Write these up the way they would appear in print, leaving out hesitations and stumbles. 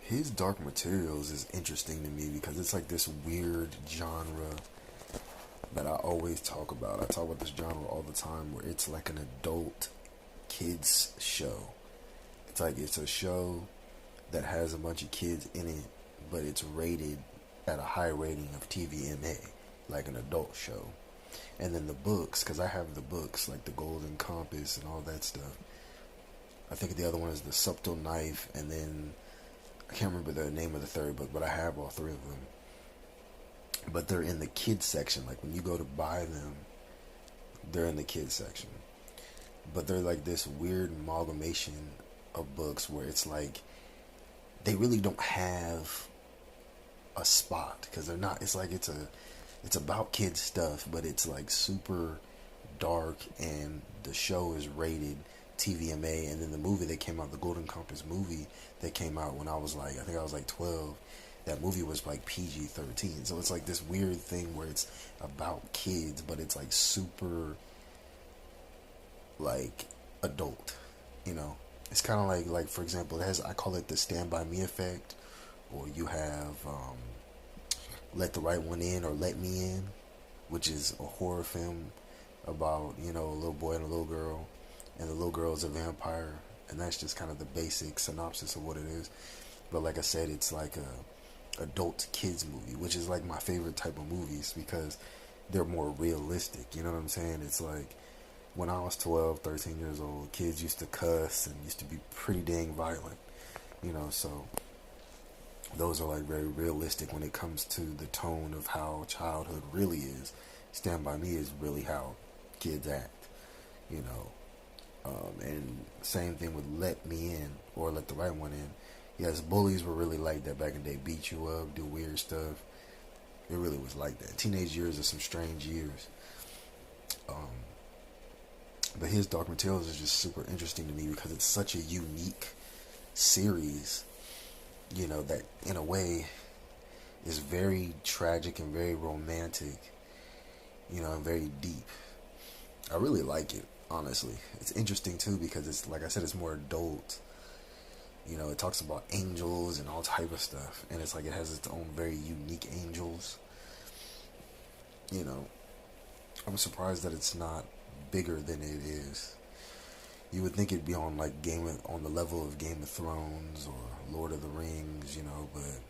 His Dark Materials is interesting to me because it's like this weird genre that I always talk about. I talk about this genre all the time where it's like an adult kids show. It's like it's a show that has a bunch of kids in it, but it's rated at a high rating of TVMA, like an adult show. And then the books, because I have the books like the Golden Compass and all that stuff. I think the other one is the Subtle Knife, and then I can't remember the name of the third book, but I have all three of them. But they're in the kids section. Like when you go to buy them, they're in the kids section. But they're like this weird amalgamation of books where it's like they really don't have a spot because they're not. It's like it's about kids stuff, but it's like super dark, and the show is rated TVMA. And then the movie that came out, the Golden Compass movie that came out when I was like, I think I was like 12. That movie was like PG-13. So it's like this weird thing where it's about kids, but it's like super like adult, you know. It's kind of like for example, it has, I call it the Stand By Me effect, or you have Let the Right One In or Let Me In, which is a horror film about, you know, a little boy and a little girl, and the little girl is a vampire, and that's just kind of the basic synopsis of what it is. But like I said, it's like a adult kids movie, which is like my favorite type of movies because they're more realistic. You know what I'm saying? It's like when I was 12, 13 years old, kids used to cuss and used to be pretty dang violent. You know, so those are like very realistic when it comes to the tone of how childhood really is. Stand By Me is really how kids act, you know. And same thing with Let Me In or Let the Right One In. Yes, bullies were really like that back in the day. Beat you up, do weird stuff. It really was like that. Teenage years are some strange years. Um, but his Dark Materials is just super interesting to me because it's such a unique series, you know, that in a way is very tragic and very romantic, you know, and very deep. I really like it, honestly. It's interesting too because it's, like I said, it's more adult. You know, it talks about angels and all type of stuff, and it's like it has its own very unique angels. You know, I'm surprised that it's not bigger than it is. You would think it'd be on like on the level of Game of Thrones or Lord of the Rings, you know, but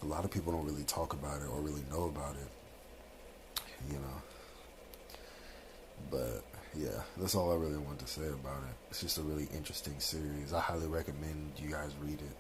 a lot of people don't really talk about it or really know about it, you know. But yeah, that's all I really want to say about it. It's just a really interesting series. I highly recommend you guys read it.